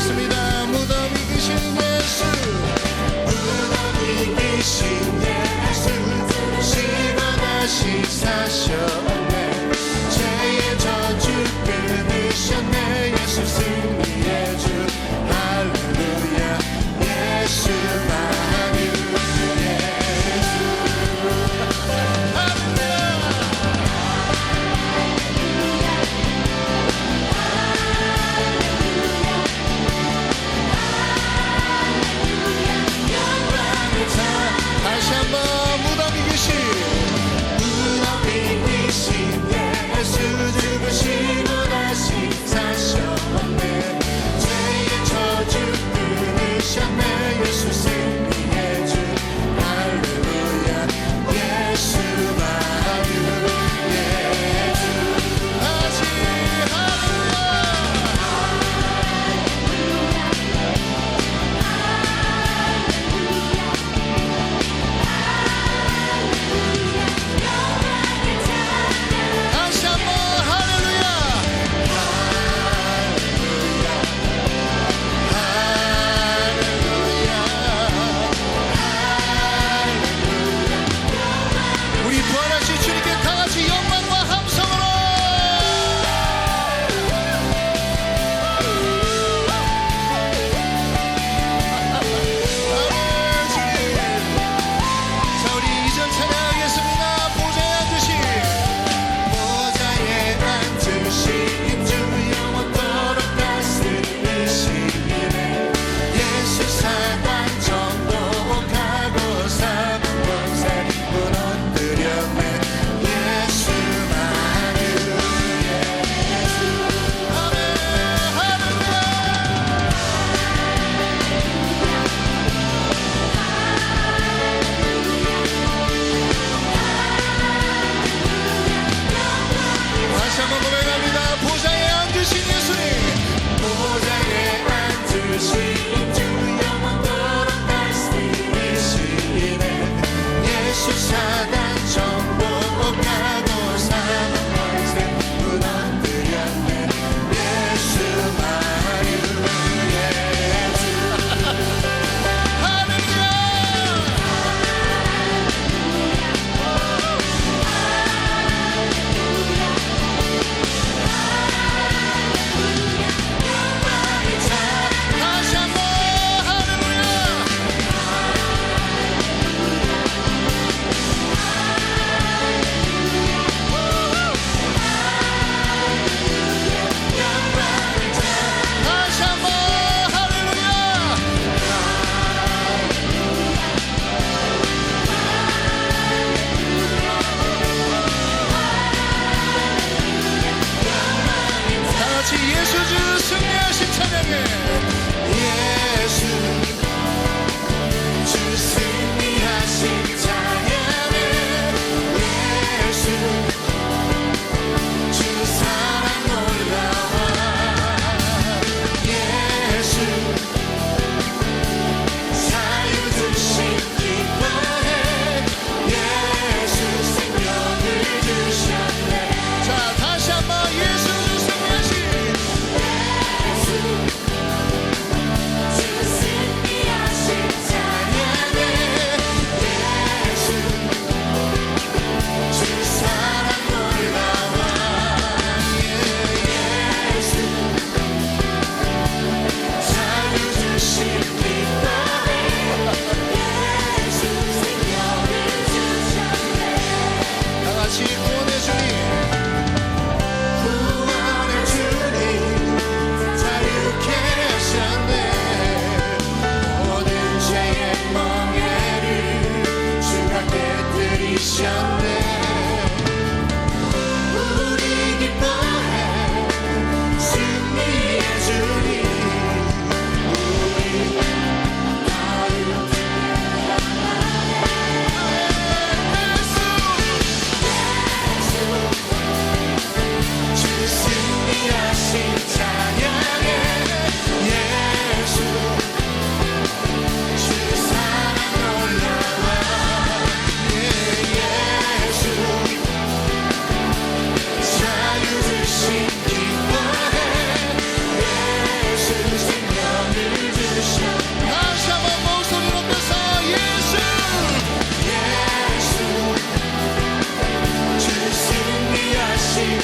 고백하겠습니다. 무덤 이기신 예수, 무덤 이기신 예수, 죽으시고 다시 사셨네. 죄의 저주 끊으셨네. 예수 승리의 주 할렐루야. 예수만이 예수. 할렐루야.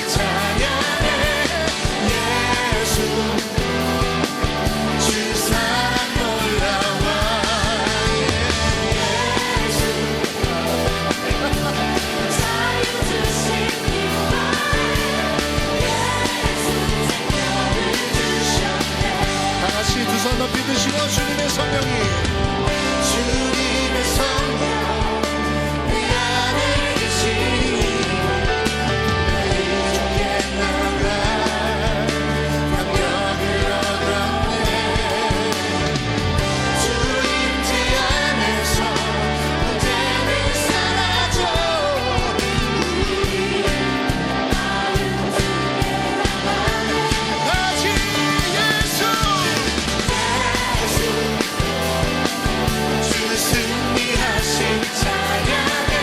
찬양해 예수 주 사랑 놀라워 예수 자유 주신 다같이 두 손 높이 드시고 주님의 성령이 주님의 성령 내 안에 계시니 이렇게 나가 감격을 얻었네 주 임재 안에서 문제는 사라져 다시 예수 주 승리하신 찬양해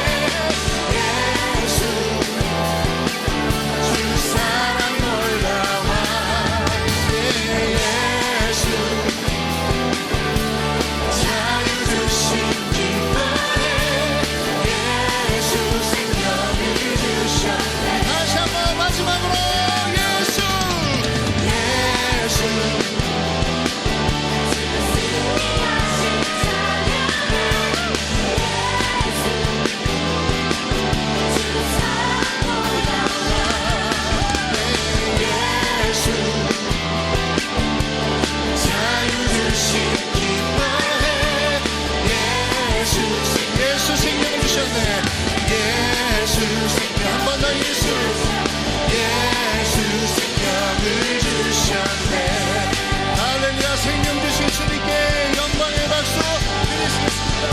예수 주 사랑 놀라워 예수 자유 주신 기뻐해 예수 생명을 주셨네 다시 한번 마지막으로 예수 예수 예수 자유 주신 기뻐해 예수 예수 생명을 주셨네 예수 생명 한 번 더 예수 예수 생명을 주셨네 할렐루야 생명 주신 주님께 영광의 박수 드리겠습니다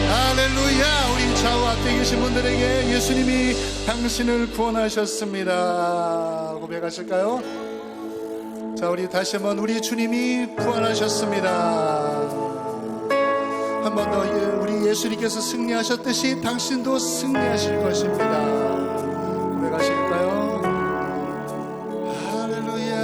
할렐루야 우리 좌우 앞에 계신 분들에게 예수님이 당신을 구원하셨습니다 고백하실까요? 자 우리 다시 한번 우리 주님이 구원하셨습니다 한 번 더 우리 예수님께서 승리하셨듯이 당신도 승리하실 것입니다 고백하실까요? 할렐루야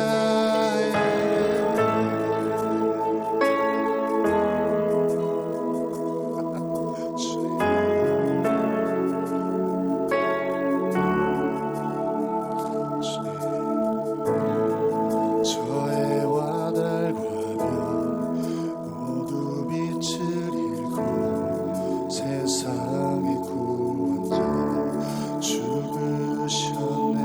저해와 달과 별 모두 빛을 잃고 세상의 구원자 죽으셨네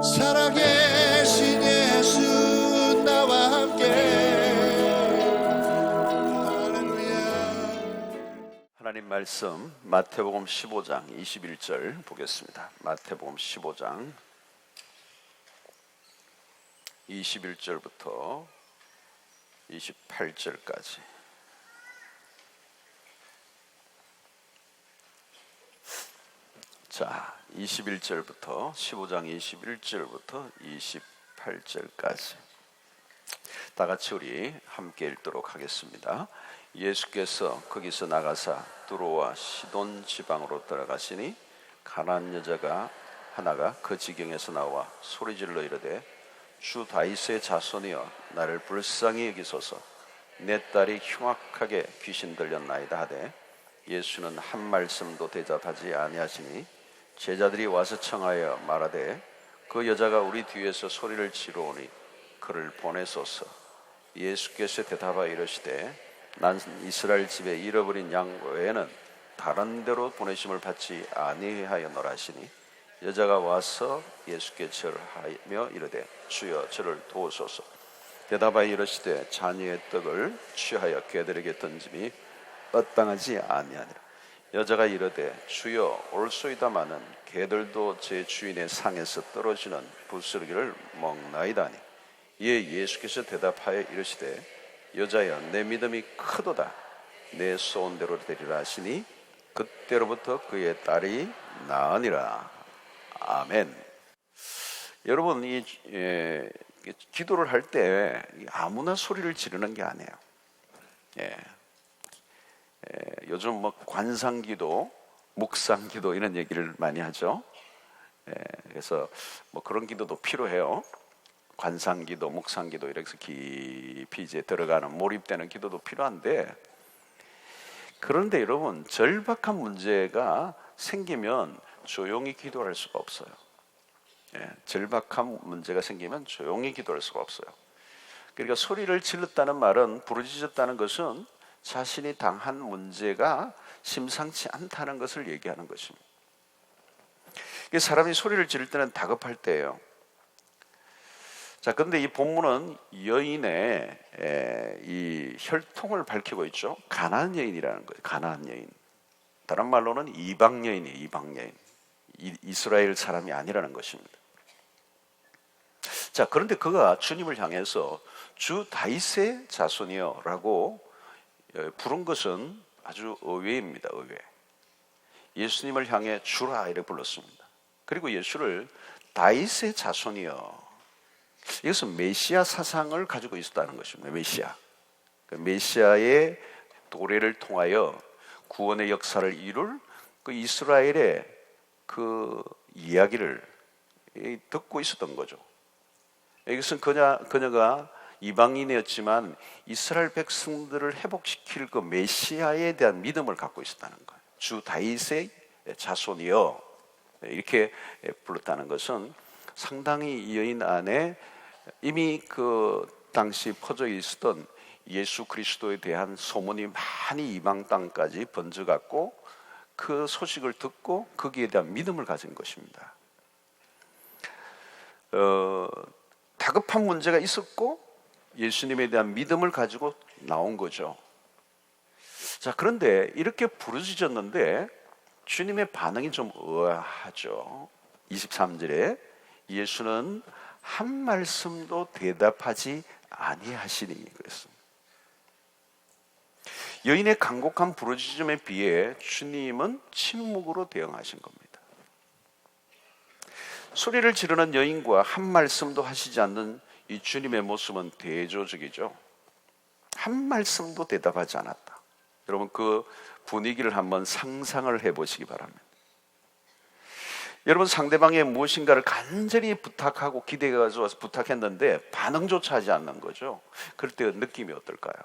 살아계신 예수 나와 함께. 할렐루야. 하나님 말씀 마태복음 15장 21절 보겠습니다. 마태복음 15장 21절부터 28절까지. 자, 21절부터 15장 21절부터 28절까지 다 같이 우리 함께 읽도록 하겠습니다. 예수께서 거기서 나가사 두로와 시돈 지방으로 들어가시니 가나안 여자가 하나가 그 지경에서 나와 소리질러 이르되 주 다윗의 자손이여 나를 불쌍히 여기소서 내 딸이 흉악하게 귀신 들렸나이다 하되 예수는 한 말씀도 대답하지 아니하시니 제자들이 와서 청하여 말하되 그 여자가 우리 뒤에서 소리를 지르오니 그를 보내소서. 예수께서 대답하여 이르시되 난 이스라엘 집에 잃어버린 양 외에는 다른 데로 보내심을 받지 아니하였노라 하시니 여자가 와서 예수께 절하며 이르되 주여 저를 도우소서. 대답하여 이르시되 자녀의 떡을 취하여 개들에게 던짐이 마땅하지 아니하니라. 여자가 이르되 주여 올소이다마는 개들도 제 주인의 상에서 떨어지는 부스러기를 먹나이다니. 이에 예수께서 대답하여 이르시되 여자여 내 믿음이 크도다 내 소원대로 되리라 하시니 그때로부터 그의 딸이 나으니라. 아멘. 여러분 이 기도를 할 때 아무나 소리를 지르는 게 아니에요. 요즘 뭐 관상기도, 묵상기도 이런 얘기를 많이 하죠. 그래서 뭐 그런 기도도 필요해요. 관상기도, 묵상기도 이렇게 해서 깊이 이제 들어가는 몰입되는 기도도 필요한데, 그런데 여러분 절박한 문제가 생기면 조용히 기도할 수가 없어요. 절박한 문제가 생기면 조용히 기도할 수가 없어요. 그러니까 소리를 질렀다는 말은, 부르짖었다는 것은 자신이 당한 문제가 심상치 않다는 것을 얘기하는 것입니다. 사람이 소리를 지를 때는 다급할 때예요. 자, 그런데 이 본문은 여인의 이 혈통을 밝히고 있죠. 가나안 여인이라는 거예요. 가나안 여인. 다른 말로는 이방 여인이에요. 이방 여인. 이스라엘 사람이 아니라는 것입니다. 자, 그런데 그가 주님을 향해서 주 다윗의 자손이여 라고 부른 것은 아주 의외입니다. 의외. 예수님을 향해 주라 이렇게 불렀습니다. 그리고 예수를 다윗의 자손이여, 이것은 메시아 사상을 가지고 있었다는 것입니다. 메시아. 메시아의 도래를 통하여 구원의 역사를 이룰 그 이스라엘의 그 이야기를 듣고 있었던 거죠. 이것은 그녀가 이방인이었지만 이스라엘 백성들을 회복시킬 그 메시아에 대한 믿음을 갖고 있었다는 거예요. 주 다윗의 자손이여 이렇게 불렀다는 것은 상당히 이 여인 안에 이미 그 당시 퍼져 있었던 예수 그리스도에 대한 소문이 많이 이방 땅까지 번져갔고 그 소식을 듣고 거기에 대한 믿음을 가진 것입니다. 다급한 문제가 있었고 예수님에 대한 믿음을 가지고 나온 거죠. 자, 그런데 이렇게 부르짖었는데 주님의 반응이 좀 의아하죠. 23절에 예수는 한 말씀도 대답하지 아니하시니 그랬습니다. 여인의 간곡한 부르짖음에 비해 주님은 침묵으로 대응하신 겁니다. 소리를 지르는 여인과 한 말씀도 하시지 않는 이 주님의 모습은 대조적이죠. 한 말씀도 대답하지 않았다. 여러분 그 분위기를 한번 상상을 해보시기 바랍니다. 여러분 상대방의 무엇인가를 간절히 부탁하고 기대가 좋아서 부탁했는데 반응조차 하지 않는 거죠. 그럴 때 느낌이 어떨까요?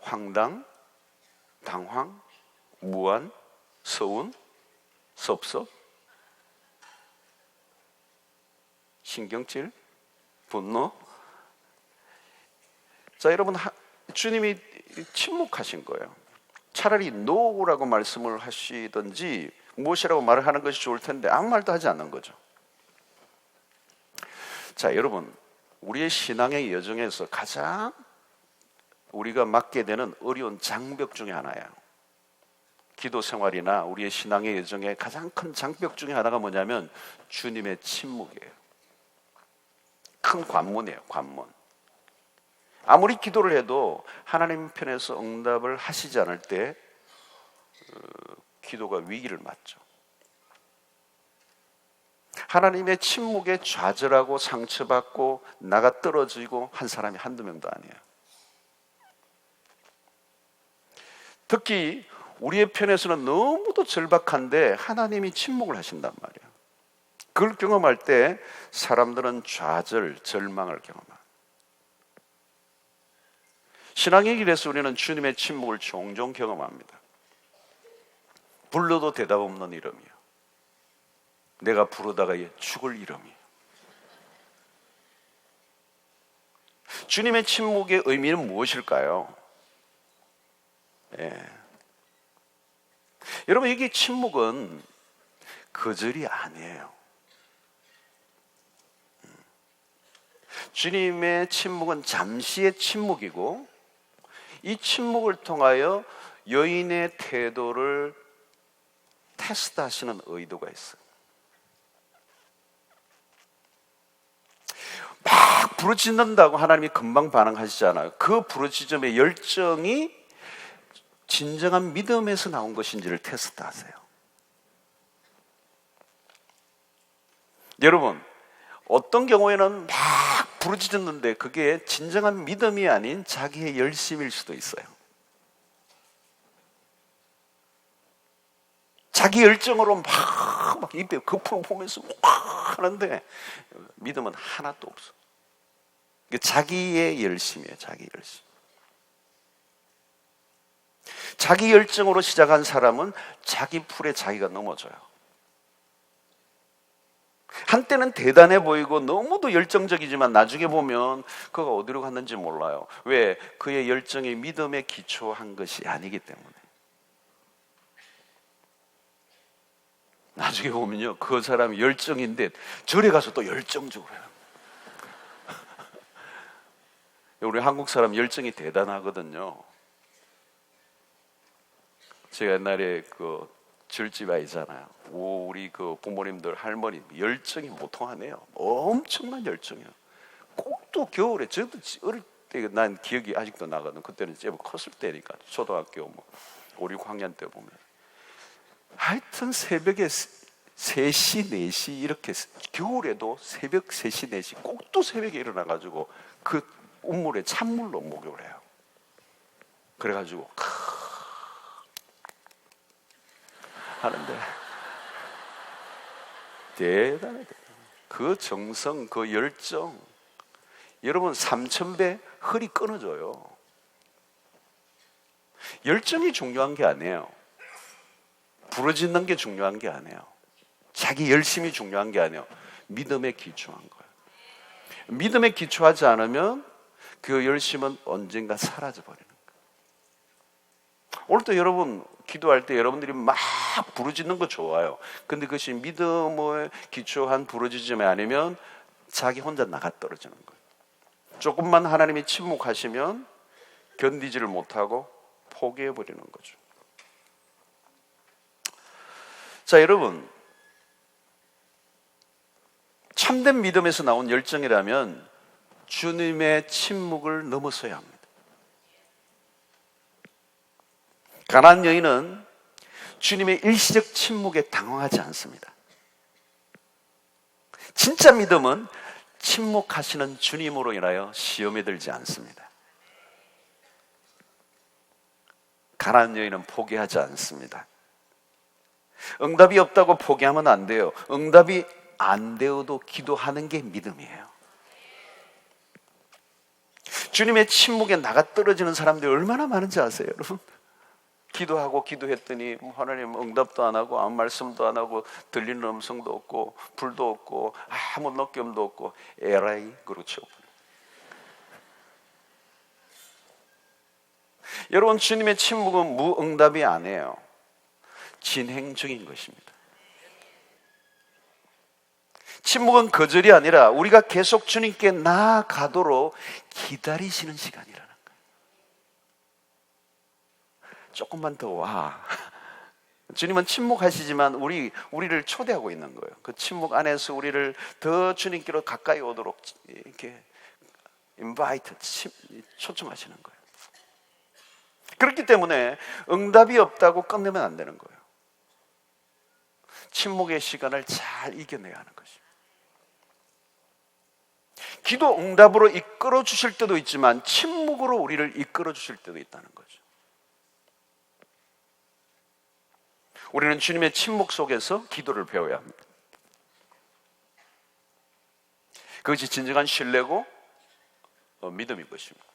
황당, 당황, 무안, 서운, 섭섭, 신경질, 분노. 자, 여러분 주님이 침묵하신 거예요. 차라리 노라고 말씀을 하시든지 무엇이라고 말을 하는 것이 좋을 텐데 아무 말도 하지 않는 거죠. 자, 여러분 우리의 신앙의 여정에서 가장 우리가 맡게 되는 어려운 장벽 중에 하나예요. 기도 생활이나 우리의 신앙의 여정의 가장 큰 장벽 중에 하나가 뭐냐면 주님의 침묵이에요. 큰 관문이에요. 관문. 아무리 기도를 해도 하나님 편에서 응답을 하시지 않을 때 기도가 위기를 맞죠. 하나님의 침묵에 좌절하고 상처받고 나가 떨어지고 한 사람이 한두 명도 아니에요. 특히 우리의 편에서는 너무도 절박한데 하나님이 침묵을 하신단 말이에요. 그걸 경험할 때 사람들은 좌절, 절망을 경험합니다. 신앙의 길에서 우리는 주님의 침묵을 종종 경험합니다. 불러도 대답 없는 이름이요. 내가 부르다가 죽을 이름이요. 주님의 침묵의 의미는 무엇일까요? 여러분 이게 침묵은 거절이 아니에요. 주님의 침묵은 잠시의 침묵이고 이 침묵을 통하여 여인의 태도를 테스트하시는 의도가 있어요. 막 부르짖는다고 하나님이 금방 반응하시잖아요. 그 부르짖음의 열정이 진정한 믿음에서 나온 것인지를 테스트하세요. 여러분 어떤 경우에는 막 부르짖었는데 그게 진정한 믿음이 아닌 자기의 열심일 수도 있어요. 자기 열정으로 막 입에 거품을 보면서 막 하는데 믿음은 하나도 없어. 자기의 열심이에요. 자기 열심. 자기 열정으로 시작한 사람은 자기 풀에 자기가 넘어져요. 한때는 대단해 보이고 너무도 열정적이지만 나중에 보면 그가 어디로 갔는지 몰라요. 왜? 그의 열정이 믿음에 기초한 것이 아니기 때문에. 나중에 보면요 그 사람이 열정인데 절에 가서 또 열정적으로 해요. 우리 한국 사람 열정이 대단하거든요. 제가 옛날에 그 절집 아이잖아요. 우리 그 부모님들 할머니 열정이 보통하네요. 엄청난 열정이에요. 꼭 또 겨울에 저도 어릴 때 난 기억이 아직도 나거든. 그때는 제법 컸을 때니까 초등학교 뭐 5, 6학년 때 보면 하여튼 새벽에 3시, 4시 이렇게 겨울에도 새벽 3시, 4시 꼭 또 새벽에 일어나가지고 그 우물에 찬물로 목욕을 해요. 그래가지고 하는데 대단해. 그 정성, 그 열정 여러분 3000배 허리 끊어져요. 열정이 중요한 게 아니에요. 부르짖는 게 중요한 게 아니에요. 자기 열심이 중요한 게 아니에요. 믿음에 기초한 거예요. 믿음에 기초하지 않으면 그 열심은 언젠가 사라져 버리는 거예요. 오늘도 여러분 기도할 때 여러분들이 막 부르짖는 거 좋아요. 근데 그것이 믿음에 기초한 부르짖음이 아니면 자기 혼자 나가 떨어지는 거예요. 조금만 하나님이 침묵하시면 견디지를 못하고 포기해 버리는 거죠. 자, 여러분, 참된 믿음에서 나온 열정이라면 주님의 침묵을 넘어서야 합니다. 가나안 여인은 주님의 일시적 침묵에 당황하지 않습니다. 진짜 믿음은 침묵하시는 주님으로 인하여 시험에 들지 않습니다. 가나안 여인은 포기하지 않습니다. 응답이 없다고 포기하면 안 돼요. 응답이 안 되어도 기도하는 게 믿음이에요. 주님의 침묵에 나가 떨어지는 사람들이 얼마나 많은지 아세요, 여러분? 기도하고 기도했더니 하나님 응답도 안 하고 아무 말씀도 안 하고 들리는 음성도 없고 불도 없고 아무 느낌도 없고 에라이 그렇죠. 여러분, 주님의 침묵은 무응답이 아니에요. 진행 중인 것입니다. 침묵은 거절이 아니라 우리가 계속 주님께 나아가도록 기다리시는 시간이라는 거예요. 조금만 더 와. 주님은 침묵하시지만 우리를 초대하고 있는 거예요. 그 침묵 안에서 우리를 더 주님께로 가까이 오도록 이렇게 인바이트, 초청하시는 거예요. 그렇기 때문에 응답이 없다고 끝내면 안 되는 거예요. 침묵의 시간을 잘 이겨내야 하는 것입니다. 기도 응답으로 이끌어 주실 때도 있지만 침묵으로 우리를 이끌어 주실 때도 있다는 거죠. 우리는 주님의 침묵 속에서 기도를 배워야 합니다. 그것이 진정한 신뢰고 믿음인 것입니다.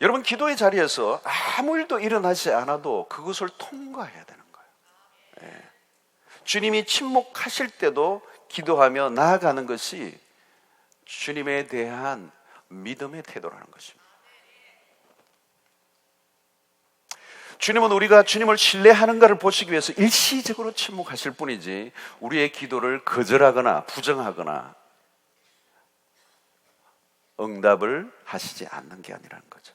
여러분, 기도의 자리에서 아무 일도 일어나지 않아도 그것을 통과해야 되는 거예요. 주님이 침묵하실 때도 기도하며 나아가는 것이 주님에 대한 믿음의 태도라는 것입니다. 주님은 우리가 주님을 신뢰하는가를 보시기 위해서 일시적으로 침묵하실 뿐이지 우리의 기도를 거절하거나 부정하거나 응답을 하시지 않는 게 아니라는 거죠.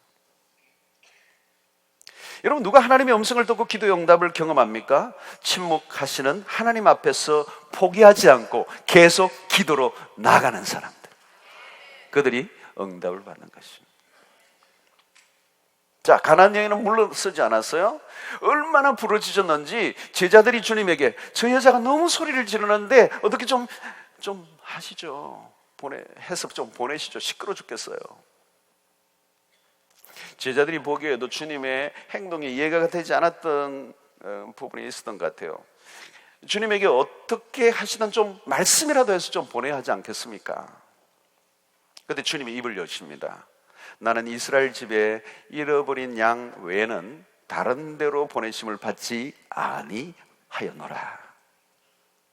여러분, 누가 하나님의 음성을 듣고 기도의 응답을 경험합니까? 침묵하시는 하나님 앞에서 포기하지 않고 계속 기도로 나가는 사람들, 그들이 응답을 받는 것입니다. 자, 가나안 여인은 물러서지 않았어요. 얼마나 부르짖었는지 제자들이 주님에게 저 여자가 너무 소리를 지르는데 어떻게 좀 하시죠. 해서 좀 보내시죠. 시끄러 죽겠어요. 제자들이 보기에도 주님의 행동이 이해가 되지 않았던 부분이 있었던 것 같아요. 주님에게 어떻게 하시든 좀 말씀이라도 해서 좀 보내야 하지 않겠습니까? 그런데 주님이 입을 여십니다. 나는 이스라엘 집에 잃어버린 양 외에는 다른 데로 보내심을 받지 아니하였노라.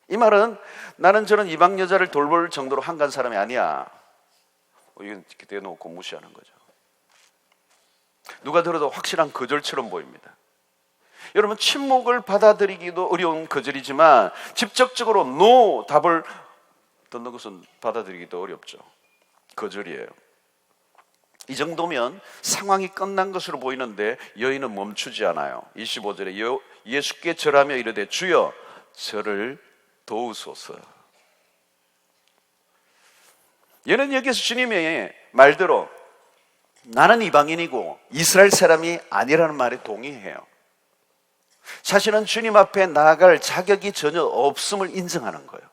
이 말은 나는 저런 이방 여자를 돌볼 정도로 한간 사람이 아니야. 이건 대놓고 무시하는 거죠. 누가 들어도 확실한 거절처럼 보입니다. 여러분, 침묵을 받아들이기도 어려운 거절이지만 직접적으로 no 답을 듣는 것은 받아들이기도 어렵죠. 거절이에요. 이 정도면 상황이 끝난 것으로 보이는데 여인은 멈추지 않아요. 25절에 예수께 절하며 이르되 주여 저를 도우소서. 얘는 여기서 주님의 말대로 나는 이방인이고 이스라엘 사람이 아니라는 말에 동의해요. 사실은 주님 앞에 나아갈 자격이 전혀 없음을 인정하는 거예요.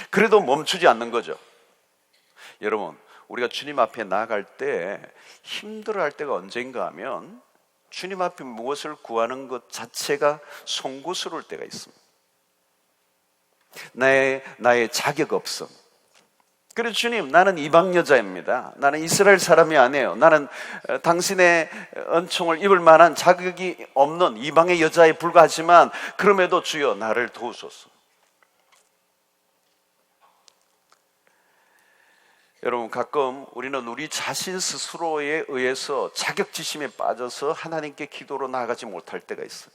그래도 멈추지 않는 거죠. 여러분, 우리가 주님 앞에 나아갈 때 힘들어할 때가 언젠가 하면 주님 앞에 무엇을 구하는 것 자체가 송구스러울 때가 있습니다. 나의 자격 없음. 그래서 주님, 나는 이방 여자입니다. 나는 이스라엘 사람이 아니에요. 나는 당신의 은총을 입을 만한 자격이 없는 이방의 여자에 불과하지만 그럼에도 주여 나를 도우소서. 여러분, 가끔 우리는 우리 자신 스스로에 의해서 자격지심에 빠져서 하나님께 기도로 나아가지 못할 때가 있어요.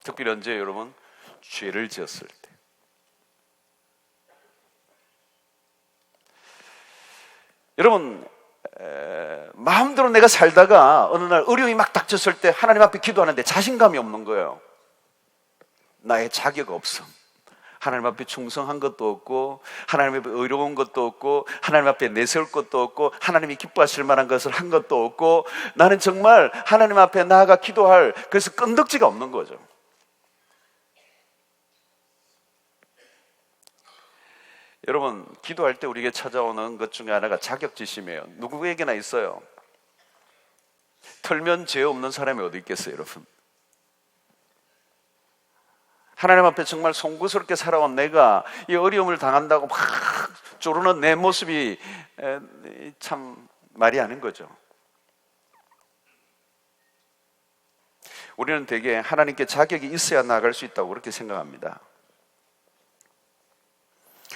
특별히 언제 여러분? 죄를 지었을 때. 여러분, 마음대로 내가 살다가 어느 날 어려움이 막 닥쳤을 때 하나님 앞에 기도하는데 자신감이 없는 거예요. 나의 자격 없음. 하나님 앞에 충성한 것도 없고, 하나님 앞에 의로운 것도 없고, 하나님 앞에 내세울 것도 없고, 하나님이 기뻐하실 만한 것을 한 것도 없고, 나는 정말 하나님 앞에 나아가 기도할, 그래서 끈덕지가 없는 거죠. 여러분, 기도할 때 우리에게 찾아오는 것 중에 하나가 자격지심이에요. 누구에게나 있어요. 털면 죄 없는 사람이 어디 있겠어요, 여러분? 하나님 앞에 정말 송구스럽게 살아온 내가 이 어려움을 당한다고 막 조르는 내 모습이 참 말이 아닌 거죠. 우리는 되게 하나님께 자격이 있어야 나아갈 수 있다고 그렇게 생각합니다.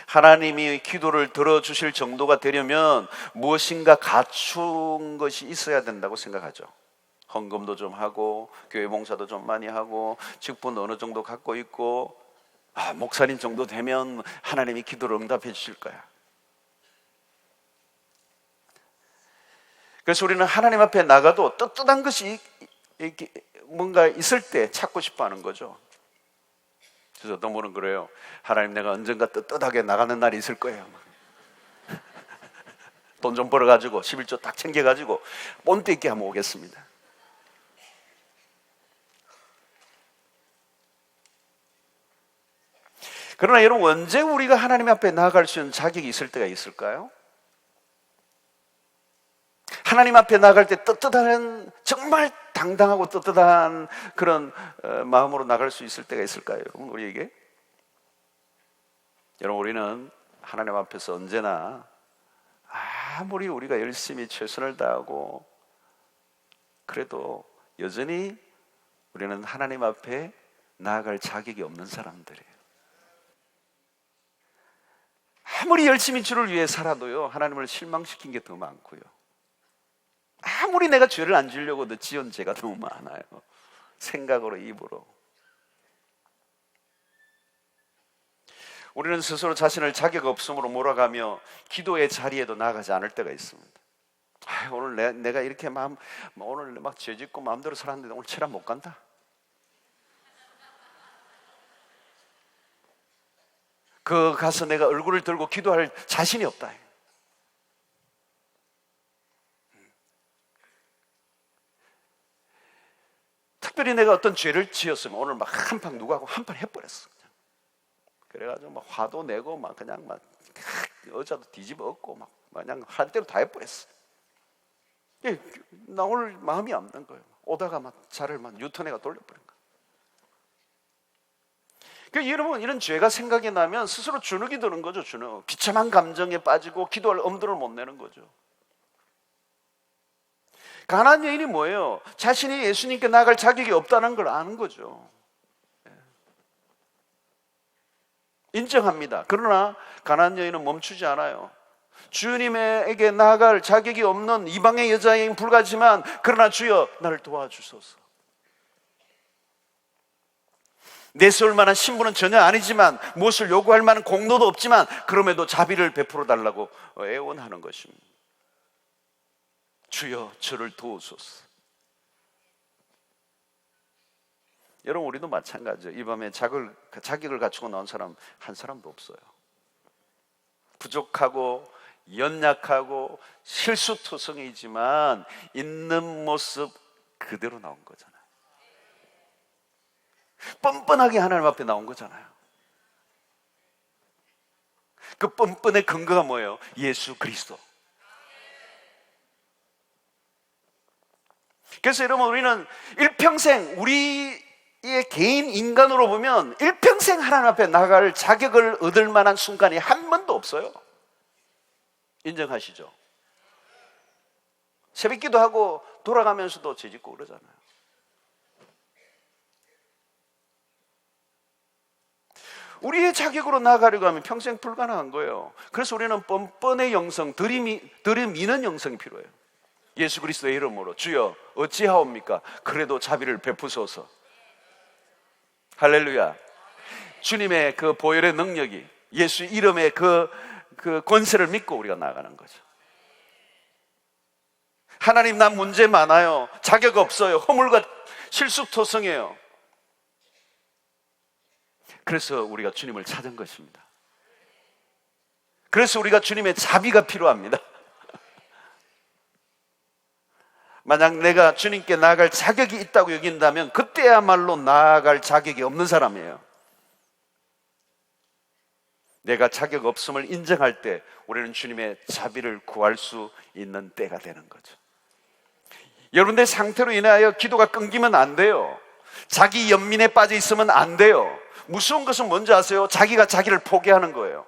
하나님이 기도를 들어주실 정도가 되려면 무엇인가 갖춘 것이 있어야 된다고 생각하죠. 헌금도 좀 하고, 교회 봉사도 좀 많이 하고, 직분도 어느 정도 갖고 있고, 목사님 정도 되면 하나님이 기도를 응답해 주실 거야. 그래서 우리는 하나님 앞에 나가도 떳떳한 것이 뭔가 있을 때 찾고 싶어 하는 거죠. 그래서 어떤 분은 그래요. 하나님, 내가 언젠가 떳떳하게 나가는 날이 있을 거예요. 돈 좀 벌어가지고 11조 딱 챙겨가지고 본때 있게 한번 오겠습니다. 그러나 여러분, 언제 우리가 하나님 앞에 나아갈 수 있는 자격이 있을 때가 있을까요? 하나님 앞에 나아갈 때 떳떳한, 정말 당당하고 떳떳한 그런 마음으로 나갈 수 있을 때가 있을까요, 여러분, 우리에게? 여러분, 우리는 하나님 앞에서 언제나 아무리 우리가 열심히 최선을 다하고 그래도 여전히 우리는 하나님 앞에 나아갈 자격이 없는 사람들이에요. 아무리 열심히 주를 위해 살아도요, 하나님을 실망시킨 게 더 많고요. 아무리 내가 죄를 안 지으려고 지은 죄가 너무 많아요. 생각으로, 입으로. 우리는 스스로 자신을 자격 없음으로 몰아가며 기도의 자리에도 나아가지 않을 때가 있습니다. 오늘 내가 이렇게 오늘 막 죄 짓고 마음대로 살았는데 오늘 체란 못 간다. 가서 내가 얼굴을 들고 기도할 자신이 없다. 특별히 내가 어떤 죄를 지었으면 오늘 막 한판 누구하고 한판 해버렸어. 그래가지고 막 화도 내고 막 그냥 막 의자도 뒤집어 엎고 막 그냥 할 대로 다 해버렸어. 나 오늘 마음이 없는 거예요. 오다가 막 자를 막 뉴턴해가 돌려버린 거예요. 그러니까 여러분, 이런 죄가 생각이 나면 스스로 주눅이 드는 거죠. 주눅. 비참한 감정에 빠지고 기도할 엄두를 못 내는 거죠. 가난한 여인이 뭐예요? 자신이 예수님께 나아갈 자격이 없다는 걸 아는 거죠. 인정합니다. 그러나 가난한 여인은 멈추지 않아요. 주님에게 나아갈 자격이 없는 이방의 여자인 불가지만, 그러나 주여 나를 도와주소서. 내세울 만한 신분은 전혀 아니지만, 무엇을 요구할 만한 공로도 없지만, 그럼에도 자비를 베풀어 달라고 애원하는 것입니다. 주여 저를 도우소서. 여러분, 우리도 마찬가지예요. 이 밤에 자격을 갖추고 나온 사람 한 사람도 없어요. 부족하고 연약하고 실수투성이지만 있는 모습 그대로 나온 거잖아요. 뻔뻔하게 하나님 앞에 나온 거잖아요. 그 뻔뻔의 근거가 뭐예요? 예수 그리스도. 그래서 여러분, 우리는 일평생 우리의 개인 인간으로 보면 일평생 하나님 앞에 나갈 자격을 얻을 만한 순간이 한 번도 없어요. 인정하시죠? 새벽기도 하고 돌아가면서도 죄짓고 그러잖아요. 우리의 자격으로 나아가려고 하면 평생 불가능한 거예요. 그래서 우리는 뻔뻔의 영성, 들이미는 영성이 필요해요. 예수 그리스도의 이름으로 주여 어찌하옵니까? 그래도 자비를 베푸소서. 할렐루야. 주님의 그 보혈의 능력이, 예수 이름의 그 권세를 믿고 우리가 나아가는 거죠. 하나님, 난 문제 많아요. 자격 없어요. 허물과 실수토성이에요. 그래서 우리가 주님을 찾은 것입니다. 그래서 우리가 주님의 자비가 필요합니다. 만약 내가 주님께 나아갈 자격이 있다고 여긴다면 그때야말로 나아갈 자격이 없는 사람이에요. 내가 자격 없음을 인정할 때 우리는 주님의 자비를 구할 수 있는 때가 되는 거죠. 여러분들의 상태로 인하여 기도가 끊기면 안 돼요. 자기 연민에 빠져 있으면 안 돼요. 무서운 것은 뭔지 아세요? 자기가 자기를 포기하는 거예요.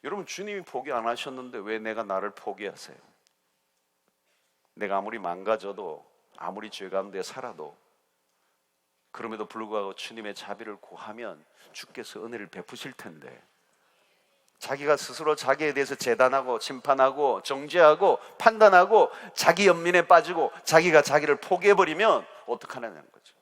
여러분, 주님이 포기 안 하셨는데 왜 내가 나를 포기하세요? 내가 아무리 망가져도, 아무리 죄 가운데 살아도, 그럼에도 불구하고 주님의 자비를 구하면 주께서 은혜를 베푸실 텐데, 자기가 스스로 자기에 대해서 재단하고 심판하고 정죄하고 판단하고 자기 연민에 빠지고 자기가 자기를 포기해버리면 어떡하냐는 거죠.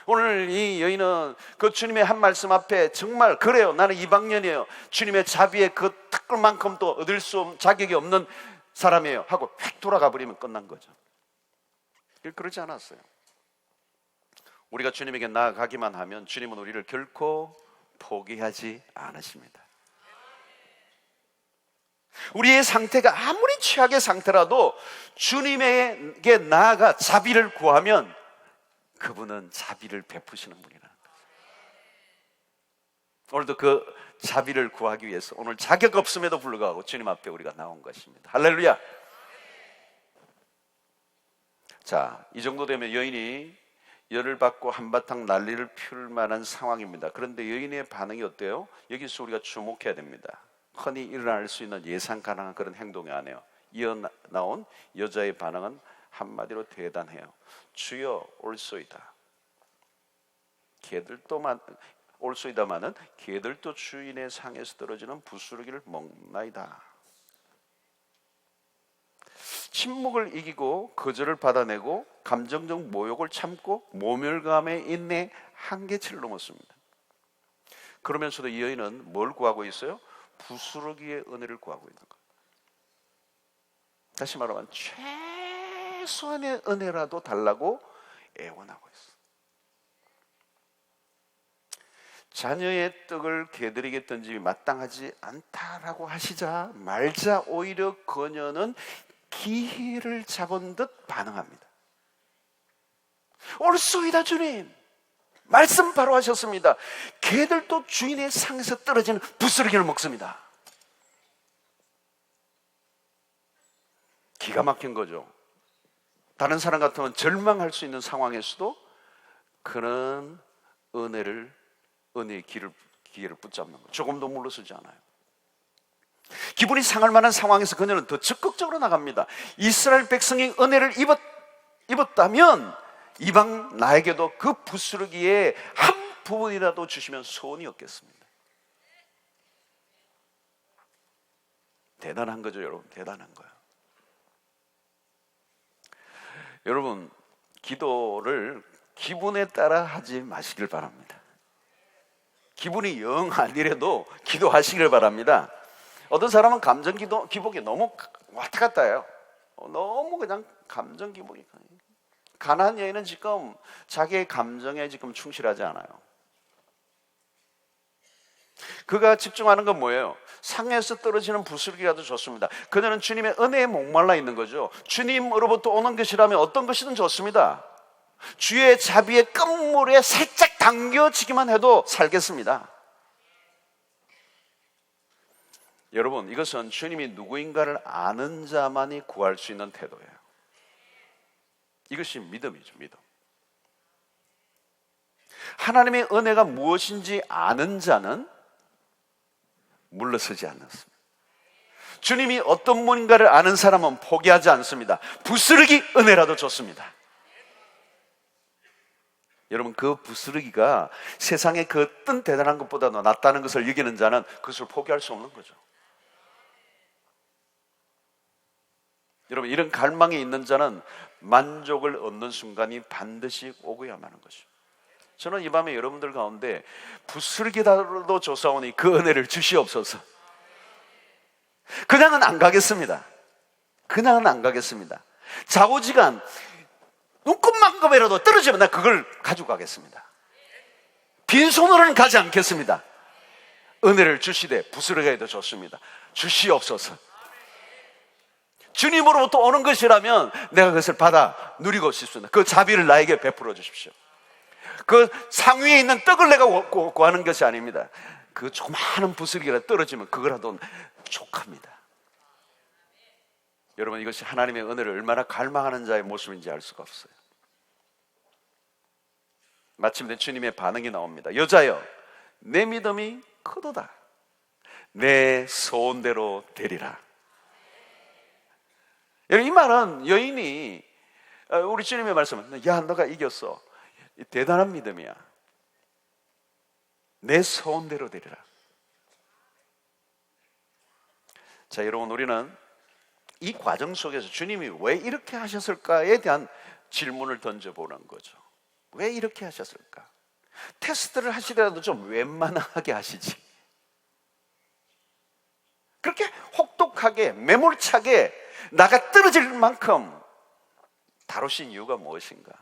오늘 이 여인은 그 주님의 한 말씀 앞에 정말 그래요, 나는 이방년이에요, 주님의 자비의 그 특권만큼도 얻을 수 없는 자격이 없는 사람이에요 하고 휙 돌아가 버리면 끝난 거죠. 그러지 않았어요. 우리가 주님에게 나아가기만 하면 주님은 우리를 결코 포기하지 않으십니다. 우리의 상태가 아무리 최악의 상태라도 주님에게 나아가 자비를 구하면 그분은 자비를 베푸시는 분이라는 거예요. 오늘도 그 자비를 구하기 위해서 오늘 자격 없음에도 불구하고 주님 앞에 우리가 나온 것입니다. 할렐루야. 자, 이 정도 되면 여인이 열을 받고 한바탕 난리를 피울 만한 상황입니다. 그런데 여인의 반응이 어때요? 여기서 우리가 주목해야 됩니다. 흔히 일어날 수 있는 예상 가능한 그런 행동이 아니에요. 이어 나온 여자의 반응은 한마디로 대단해요. 주여 올소이다. 올소이다마는 개들도 주인의 상에서 떨어지는 부스러기를 먹나이다. 침묵을 이기고 거절을 받아내고 감정적 모욕을 참고 모멸감에 인내 한계치를 넘었습니다. 그러면서도 이 여인은 뭘 구하고 있어요? 부스러기의 은혜를 구하고 있는 거예요. 다시 말하면 최소한의 은혜라도 달라고 애원하고 있어요. 자녀의 떡을 개들에게 던짐이 마땅하지 않다라고 하시자 말자 오히려 그녀는 기회를 잡은 듯 반응합니다. 옳소이다 주님, 말씀 바로 하셨습니다. 개들도 주인의 상에서 떨어지는 부스러기를 먹습니다. 기가 막힌 거죠. 다른 사람 같으면 절망할 수 있는 상황에서도 그는 은혜의 기회를 붙잡는 거예요. 조금도 물러서지 않아요. 기분이 상할 만한 상황에서 그녀는 더 적극적으로 나갑니다. 이스라엘 백성이 은혜를 입었다면 이방 나에게도 그 부스러기의 한 부분이라도 주시면 소원이 없겠습니다. 대단한 거죠, 여러분. 대단한 거예요. 여러분, 기도를 기분에 따라 하지 마시길 바랍니다. 기분이 영 아니래도 기도하시길 바랍니다. 어떤 사람은 감정 기복이 너무 왔다 갔다 해요. 너무 그냥 감정 기복이. 가나안 여인은 지금 자기의 감정에 지금 충실하지 않아요. 그가 집중하는 건 뭐예요? 상에서 떨어지는 부스러기라도 좋습니다. 그녀는 주님의 은혜에 목말라 있는 거죠. 주님으로부터 오는 것이라면 어떤 것이든 좋습니다. 주의 자비의 끝물에 살짝 당겨지기만 해도 살겠습니다. 여러분, 이것은 주님이 누구인가를 아는 자만이 구할 수 있는 태도예요. 이것이 믿음이죠, 믿음. 하나님의 은혜가 무엇인지 아는 자는 물러서지 않습니다. 주님이 어떤 분인가를 아는 사람은 포기하지 않습니다. 부스러기 은혜라도 좋습니다. 여러분, 그 부스러기가 세상에 그 어떤 대단한 것보다도 낫다는 것을 여기는 자는 그것을 포기할 수 없는 거죠. 여러분, 이런 갈망이 있는 자는 만족을 얻는 순간이 반드시 오고야만 하는 것이죠. 저는 이 밤에 여러분들 가운데 부스러기라도 조사오니 그 은혜를 주시옵소서. 그냥은 안 가겠습니다. 그냥은 안 가겠습니다. 좌우지간 눈곱만큼이라도 떨어지면 나 그걸 가지고 가겠습니다. 빈손으로는 가지 않겠습니다. 은혜를 주시되 부스러기에도 좋습니다. 주시옵소서. 주님으로부터 오는 것이라면 내가 그것을 받아 누리고 싶습니다. 그 자비를 나에게 베풀어 주십시오. 그 상위에 있는 떡을 내가 구하는 것이 아닙니다. 그 조그마한 부스러기가 떨어지면 그거라도 족합니다. 여러분, 이것이 하나님의 은혜를 얼마나 갈망하는 자의 모습인지 알 수가 없어요. 마침내 주님의 반응이 나옵니다. 여자여, 내 믿음이 크도다. 내 소원대로 되리라. 이 말은 여인이 우리 주님의 말씀은, 야, 너가 이겼어. 대단한 믿음이야. 내 소원대로 되리라. 자, 여러분, 우리는 이 과정 속에서 주님이 왜 이렇게 하셨을까에 대한 질문을 던져보는 거죠. 왜 이렇게 하셨을까? 테스트를 하시더라도 좀 웬만하게 하시지. 그렇게 혹독하게 매몰차게 나가 떨어질 만큼 다루신 이유가 무엇인가?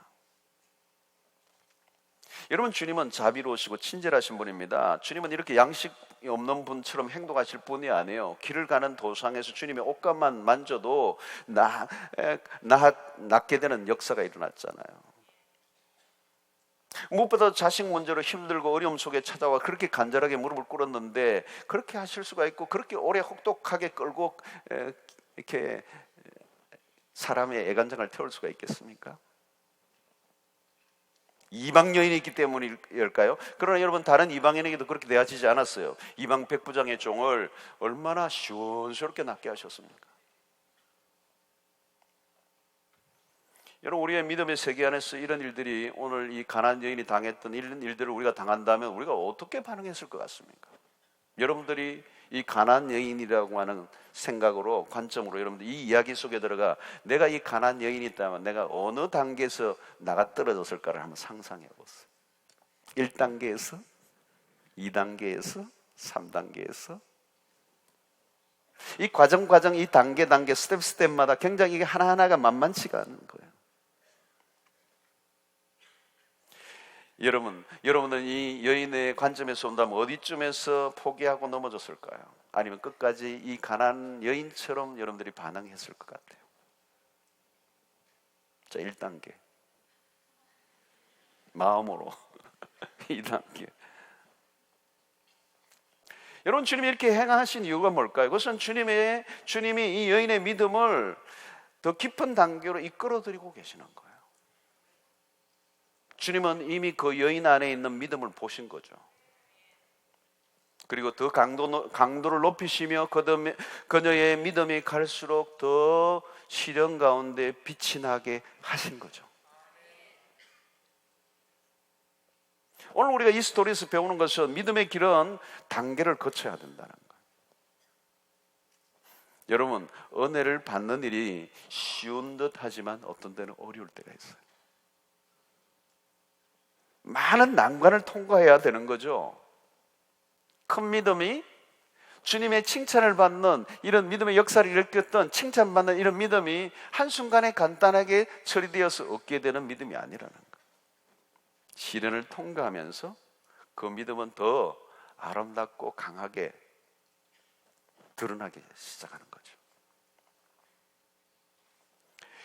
여러분, 주님은 자비로우시고 친절하신 분입니다. 주님은 이렇게 양식이 없는 분처럼 행동하실 분이 아니에요. 길을 가는 도상에서 주님의 옷감만 만져도 낫게 되는 역사가 일어났잖아요. 무엇보다 자식 문제로 힘들고 어려움 속에 찾아와 그렇게 간절하게 무릎을 꿇었는데 그렇게 하실 수가 있고, 그렇게 오래 혹독하게 끌고 이렇게 사람의 애간장을 태울 수가 있겠습니까? 이방 여인이 있기 때문일까요? 그러나 여러분, 다른 이방인에게도 그렇게 대하시지 않았어요. 이방 백부장의 종을 얼마나 시원스럽게 낫게 하셨습니까? 여러분, 우리의 믿음의 세계 안에서 이런 일들이, 오늘 이 가나안 여인이 당했던 이런 일들을 우리가 당한다면 우리가 어떻게 반응했을 것 같습니까? 여러분들이 이 가나안 여인이라고 하는 생각으로, 관점으로 여러분들 이 이야기 속에 들어가 내가 이 가나안 여인이 있다면 내가 어느 단계에서 나가 떨어졌을까를 한번 상상해 보세요. 1단계에서 2단계에서 3단계에서 이 과정 이 단계 스텝마다 굉장히 이게 하나하나가 만만치가 않은 거예요. 여러분은 이 여인의 관점에서 온다면 어디쯤에서 포기하고 넘어졌을까요? 아니면 끝까지 이 가난안 여인처럼 여러분들이 반응했을 것 같아요. 자, 1단계 마음으로 2단계. 여러분, 주님이 이렇게 행하신 이유가 뭘까요? 그것은 주님이 이 여인의 믿음을 더 깊은 단계로 이끌어드리고 계시는 거예요. 주님은 이미 그 여인 안에 있는 믿음을 보신 거죠. 그리고 더 강도를 높이시며 그녀의 믿음이 갈수록 더 시련 가운데 빛이 나게 하신 거죠. 오늘 우리가 이 스토리에서 배우는 것은 믿음의 길은 단계를 거쳐야 된다는 거예요. 여러분, 은혜를 받는 일이 쉬운 듯 하지만 어떤 때는 어려울 때가 있어요. 많은 난관을 통과해야 되는 거죠. 큰 믿음이 주님의 칭찬을 받는 이런 믿음의 역사를 일으켰던, 칭찬받는 이런 믿음이 한순간에 간단하게 처리되어서 얻게 되는 믿음이 아니라는 거예요. 시련을 통과하면서 그 믿음은 더 아름답고 강하게 드러나기 시작하는 거죠.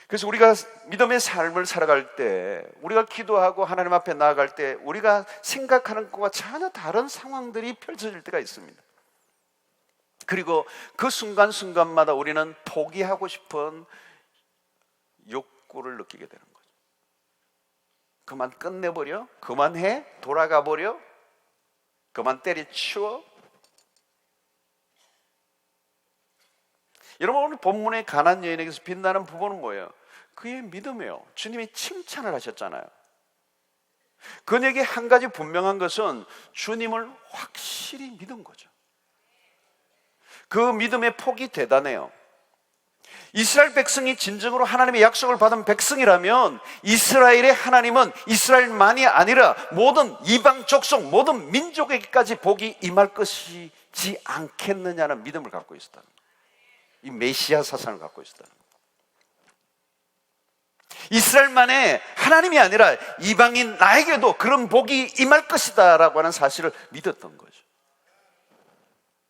그래서 우리가 믿음의 삶을 살아갈 때, 우리가 기도하고 하나님 앞에 나아갈 때 우리가 생각하는 것과 전혀 다른 상황들이 펼쳐질 때가 있습니다. 그리고 그 순간순간마다 우리는 포기하고 싶은 욕구를 느끼게 되는 거죠. 그만 끝내버려? 그만해? 돌아가버려? 그만 때려치워? 여러분, 오늘 본문의 가나안 여인에게서 빛나는 부분은 뭐예요? 그의 믿음이에요. 주님이 칭찬을 하셨잖아요. 그에게 한 가지 분명한 것은 주님을 확실히 믿은 거죠. 그 믿음의 폭이 대단해요. 이스라엘 백성이 진정으로 하나님의 약속을 받은 백성이라면 이스라엘의 하나님은 이스라엘만이 아니라 모든 이방 족속, 모든 민족에게까지 복이 임할 것이지 않겠느냐는 믿음을 갖고 있었다는 거예요. 이 메시아 사상을 갖고 있었다는 거예요. 이스라엘만의 하나님이 아니라 이방인 나에게도 그런 복이 임할 것이다 라고 하는 사실을 믿었던 거죠.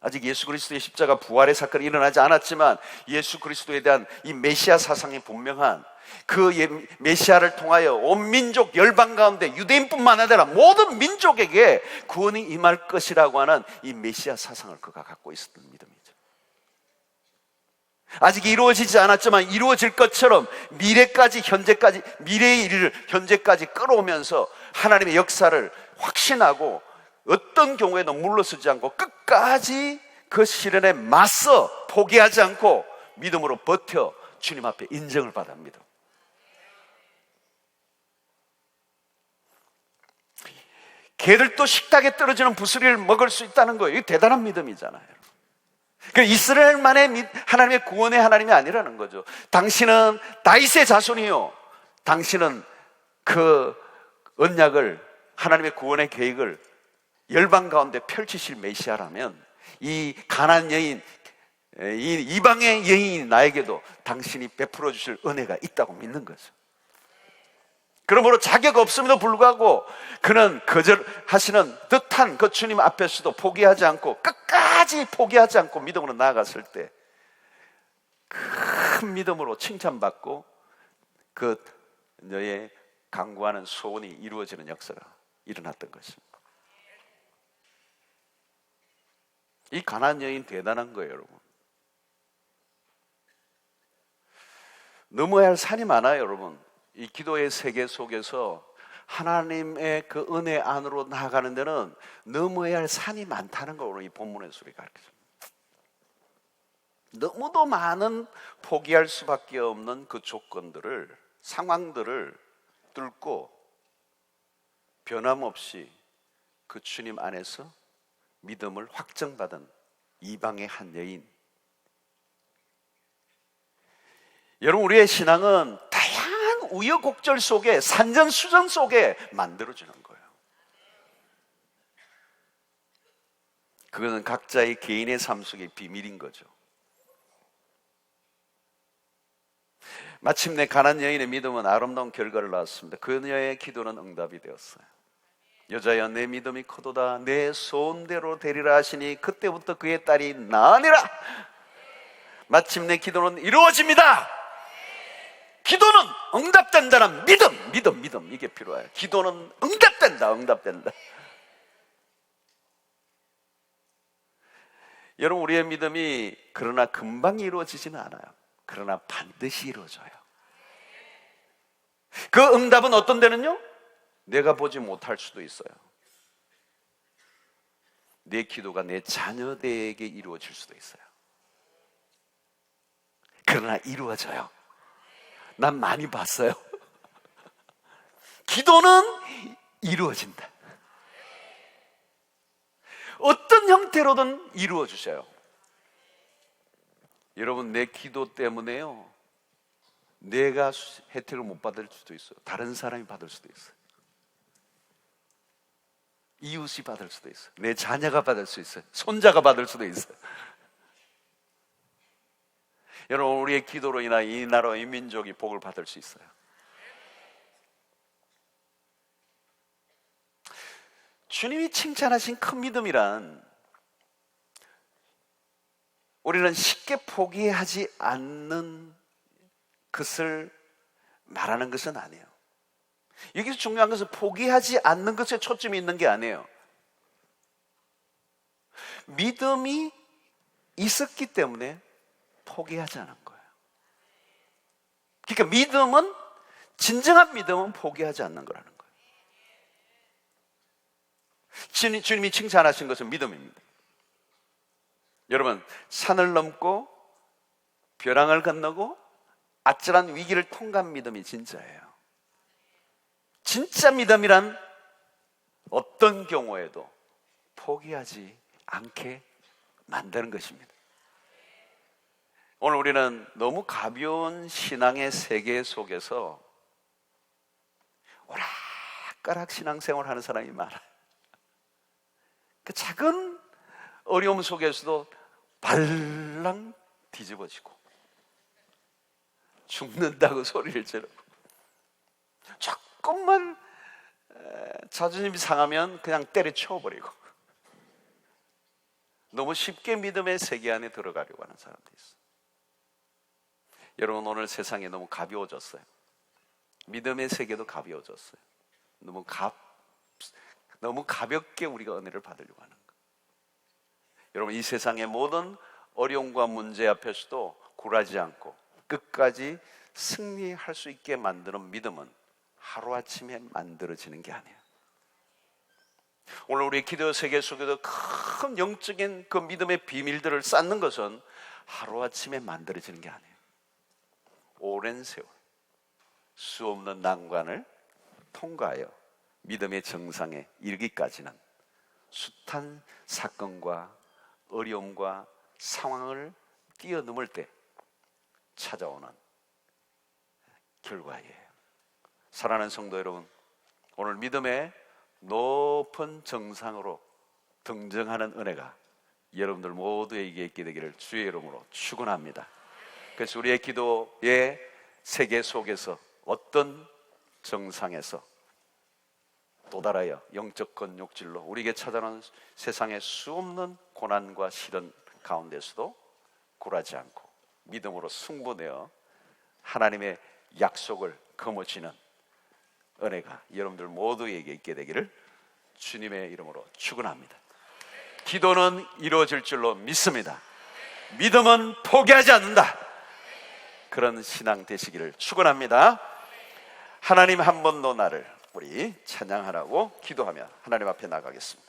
아직 예수 그리스도의 십자가 부활의 사건이 일어나지 않았지만 예수 그리스도에 대한 이 메시아 사상이 분명한 그 메시아를 통하여 온 민족 열방 가운데 유대인뿐만 아니라 모든 민족에게 구원이 임할 것이라고 하는 이 메시아 사상을 그가 갖고 있었던 믿음이죠. 아직 이루어지지 않았지만 이루어질 것처럼 미래까지 현재까지 미래의 일을 현재까지 끌어오면서 하나님의 역사를 확신하고 어떤 경우에도 물러서지 않고 끝까지 그 시련에 맞서 포기하지 않고 믿음으로 버텨 주님 앞에 인정을 받았습니다. 개들도 식탁에 떨어지는 부스리를 먹을 수 있다는 거예요. 이게 대단한 믿음이잖아요. 이스라엘만의 하나님의 구원의 하나님이 아니라는 거죠. 당신은 다윗의 자손이요, 당신은 그 언약을, 하나님의 구원의 계획을 열방 가운데 펼치실 메시아라면 이 가나안 여인, 이 이방의 여인인 나에게도 당신이 베풀어 주실 은혜가 있다고 믿는 거죠. 그러므로 자격 없음에도 불구하고 그는 거절하시는 듯한 그 주님 앞에서도 포기하지 않고 끝까지 포기하지 않고 믿음으로 나아갔을 때 큰 믿음으로 칭찬받고 그 너의 간구하는 소원이 이루어지는 역사가 일어났던 것입니다. 이 가나안 여인 대단한 거예요, 여러분. 넘어야 할 산이 많아요, 여러분. 이 기도의 세계 속에서 하나님의 그 은혜 안으로 나아가는 데는 넘어야 할 산이 많다는 걸 이 본문의 소리 가르쳐줍니다. 너무도 많은 포기할 수밖에 없는 그 조건들을, 상황들을 뚫고 변함없이 그 주님 안에서 믿음을 확정받은 이방의 한 여인. 여러분, 우리의 신앙은 다양한 우여곡절 속에, 산전수전 속에 만들어지는 거예요. 그것은 각자의 개인의 삶 속의 비밀인 거죠. 마침내 가나안 여인의 믿음은 아름다운 결과를 낳았습니다. 그녀의 기도는 응답이 되었어요. 여자여, 내 믿음이 크도다. 내 소원대로 되리라 하시니 그때부터 그의 딸이 나으니라. 마침내 기도는 이루어집니다. 기도는 응답된다는 믿음 이게 필요해요. 기도는 응답된다. 여러분, 우리의 믿음이 그러나 금방 이루어지지는 않아요. 그러나 반드시 이루어져요. 그 응답은 어떤 데는요, 내가 보지 못할 수도 있어요. 내 기도가 내 자녀들에게 이루어질 수도 있어요. 그러나 이루어져요. 난 많이 봤어요. 기도는 이루어진다. 어떤 형태로든 이루어 주셔요. 여러분, 내 기도 때문에요, 내가 혜택을 못 받을 수도 있어요. 다른 사람이 받을 수도 있어요. 이웃이 받을 수도 있어요. 내 자녀가 받을 수 있어요. 손자가 받을 수도 있어요. 여러분, 우리의 기도로 인하여 이 나라, 이 민족이 복을 받을 수 있어요. 주님이 칭찬하신 큰 믿음이란 우리는 쉽게 포기하지 않는 것을 말하는 것은 아니에요. 여기서 중요한 것은 포기하지 않는 것에 초점이 있는 게 아니에요. 믿음이 있었기 때문에 포기하지 않은 거예요. 그러니까 믿음은, 진정한 믿음은 포기하지 않는 거라는 거예요. 주님이 칭찬하신 것은 믿음입니다. 여러분, 산을 넘고 벼랑을 건너고 아찔한 위기를 통과한 믿음이 진짜예요. 진짜 믿음이란 어떤 경우에도 포기하지 않게 만드는 것입니다. 오늘 우리는 너무 가벼운 신앙의 세계 속에서 오락가락 신앙생활을 하는 사람이 많아요. 그 작은 어려움 속에서도 발랑 뒤집어지고 죽는다고 소리를 지르고, 조금만 자존심이 상하면 그냥 때려쳐버리고, 너무 쉽게 믿음의 세계 안에 들어가려고 하는 사람들이 있어요. 여러분, 오늘 세상이 너무 가벼워졌어요. 믿음의 세계도 가벼워졌어요. 너무 가볍게 우리가 은혜를 받으려고 하는 거예요. 여러분, 이 세상의 모든 어려움과 문제 앞에서도 굴하지 않고 끝까지 승리할 수 있게 만드는 믿음은 하루아침에 만들어지는 게 아니에요. 오늘 우리 기도 세계 속에서 큰 영적인 그 믿음의 비밀들을 쌓는 것은 하루아침에 만들어지는 게 아니에요. 오랜 세월 수없는 난관을 통과하여 믿음의 정상에 이르기까지는 숱한 사건과 어려움과 상황을 뛰어넘을 때 찾아오는 결과예요. 사랑하는 성도 여러분, 오늘 믿음의 높은 정상으로 등정하는 은혜가 여러분들 모두에게 있게 되기를 주의 이름으로 축원합니다. 그래서 우리의 기도의 세계 속에서 어떤 정상에서 도달하여 영적 건욕질로 우리에게 찾아오는 세상의 수없는 고난과 시련 가운데서도 굴하지 않고 믿음으로 승부내어 하나님의 약속을 거머쥐는 은혜가 여러분들 모두에게 있게 되기를 주님의 이름으로 축원합니다. 기도는 이루어질 줄로 믿습니다. 믿음은 포기하지 않는다. 그런 신앙 되시기를 축원합니다. 하나님, 한 번도 나를, 우리 찬양하라고 기도하며 하나님 앞에 나가겠습니다.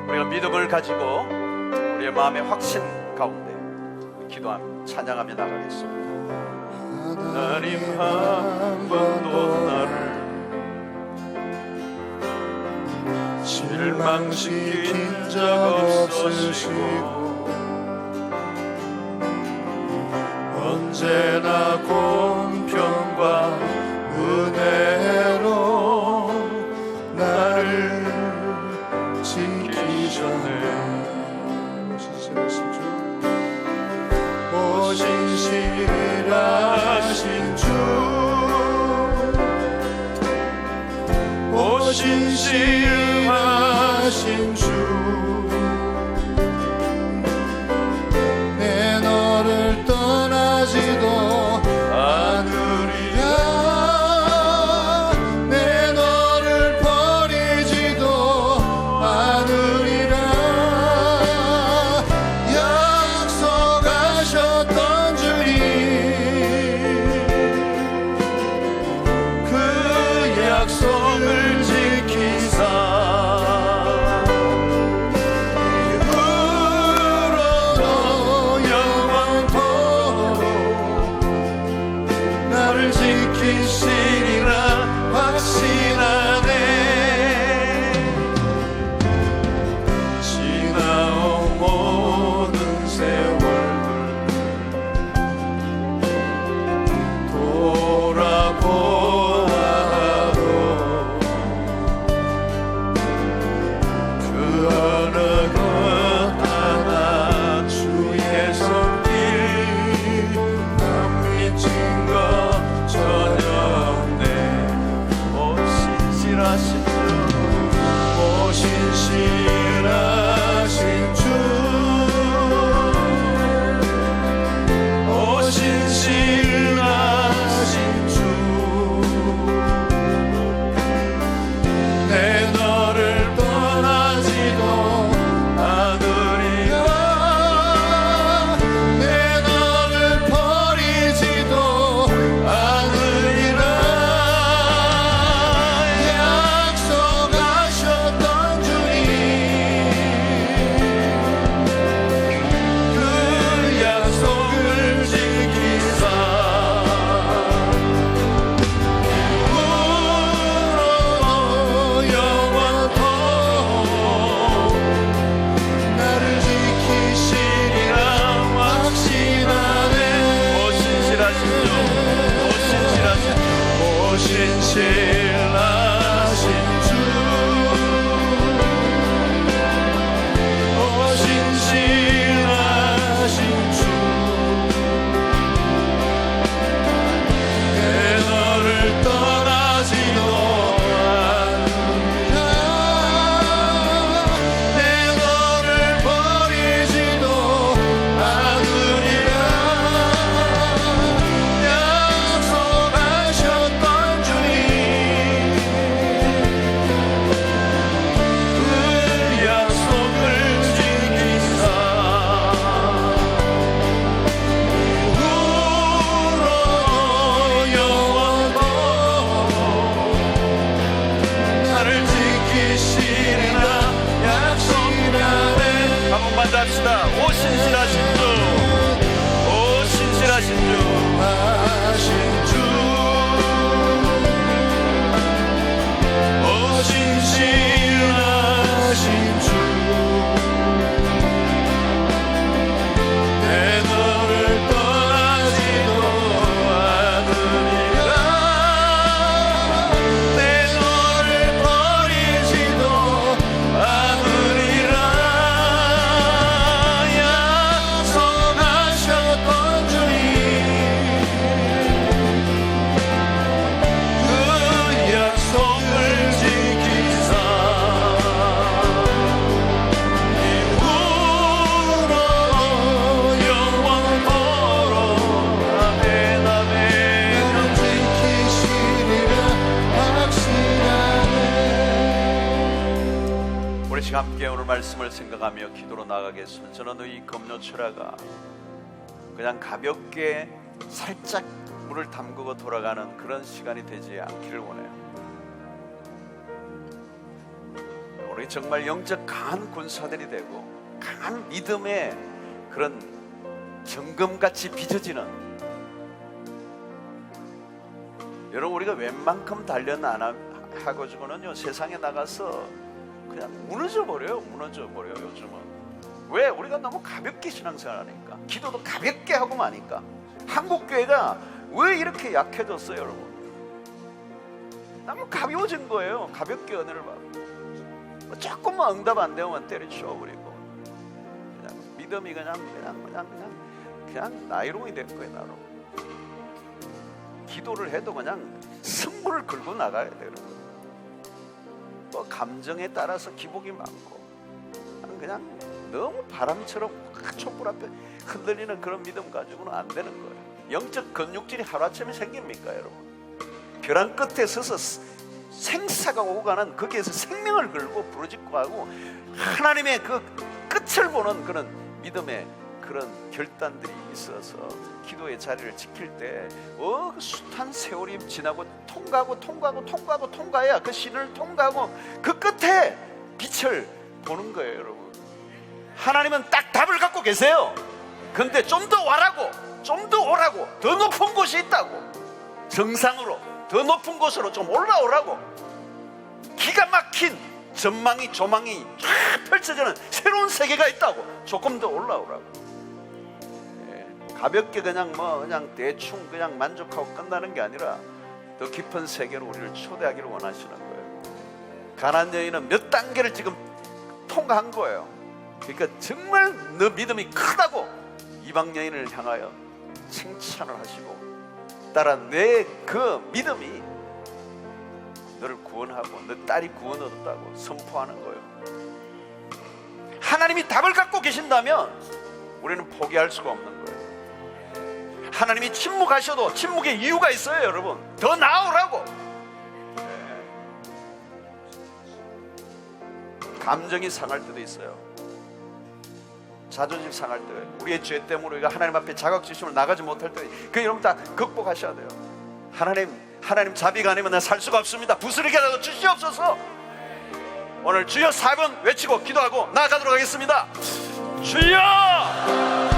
우리가 믿음을 가지고 우리의 마음의 확신 가운데 기도하며 찬양하며 나가겠습니다. 하나님, 한 번도 나를 실망시킨 적 없으시고 언제나 공평과 은혜로 나를 지키셨네. 오신실하신 주, 오신실하신 주, 내 너를 떠나지도 않으리라, 내 너를 버리지도 않으리라. 약속하셨던 주님, 그 약속을 지키사 이후로도 영원토록 나를 지키시리라 확신하네. 지나온 모든 세월들 돌아보아도 그 어느 것 하나 주의 손길 안 미친 것 전혀 없네. 오 신실하신 주, 오 신실하신 주, 오 신실하신 주, 내 너를 떠나지도 않으리라, 내 너를 버리지도 않으리라. 손만 잡시다. 오 신실하신 주, 오 신실하신 주, 하신 주, 오 신실하신 주, 내 너를 떠나지도 않으리라, 내 너를 버리지도 않으리라. 약속하셨던 주님, 그 약속을 지키사 이후로 영원토록 아멘 아멘 지키시리라 확신하네. 우리 시간 함께 오늘 말씀을 생각하며 기도로 나가겠습니다. 저는 이 검요철화가 그냥 가볍게 살짝 물을 담그고 돌아가는 그런 시간이 되지 않기를 원해요. 우리 정말 영적 강한 군사들이 되고 강한 믿음의 그런 정금같이 빚어지는, 여러분 우리가 웬만큼 단련 안 하고지고는요 세상에 나가서 그냥 무너져 버려요. 요즘은. 왜? 우리가 너무 가볍게 신앙생활 하니까, 기도도 가볍게 하고 마니까. 한국 교회가 왜 이렇게 약해졌어요, 여러분? 너무 가벼워진 거예요. 가볍게 은혜를 받고 조금만 응답 안 되면 때려치워버리고, 그냥 믿음이 그냥 나이롱이 된 거예요. 나로. 기도를 해도 그냥 승부를 걸고 나가야 되는 거예요. 뭐 감정에 따라서 기복이 많고, 그냥 너무 바람처럼 촛불 앞에 흔들리는 그런 믿음 가지고는 안 되는 거예요. 영적 근육질이 하루아침에 생깁니까, 여러분? 벼랑 끝에 서서 생사가 오고 가는, 거기에서 생명을 걸고 부르짖고 하고 하나님의 그 끝을 보는 그런 믿음의 그런 결단들이 있어서 기도의 자리를 지킬 때 그 숱한 세월이 지나고 통과해야 그 신을 통과하고 그 끝에 빛을 보는 거예요, 여러분. 하나님은 딱 답을 갖고 계세요. 근데 좀 더 와라고, 좀 더 오라고, 더 높은 곳이 있다고, 정상으로 더 높은 곳으로 좀 올라오라고, 기가 막힌 조망이 쫙 펼쳐지는 새로운 세계가 있다고, 조금 더 올라오라고. 가볍게 그냥 대충 그냥 만족하고 끝나는 게 아니라 더 깊은 세계로 우리를 초대하기를 원하시는 거예요. 가나안 여인은 몇 단계를 지금 통과한 거예요. 그러니까 정말 너 믿음이 크다고 이방 여인을 향하여 칭찬을 하시고, 따라 내 그 믿음이 너를 구원하고 너 딸이 구원 얻었다고 선포하는 거예요. 하나님이 답을 갖고 계신다면 우리는 포기할 수가 없는 거예요. 하나님이 침묵하셔도 침묵의 이유가 있어요, 여러분. 더 나오라고. 감정이 상할 때도 있어요. 자존심 상할 때, 우리의 죄 때문에 우리가 하나님 앞에 자격지심을 나가지 못할 때, 그 여러분 다 극복하셔야 돼요. 하나님 자비가 아니면 나 살 수가 없습니다. 부스러기라도 주시옵소서. 오늘 주여 4번 외치고 기도하고 나아가도록 하겠습니다. 주여!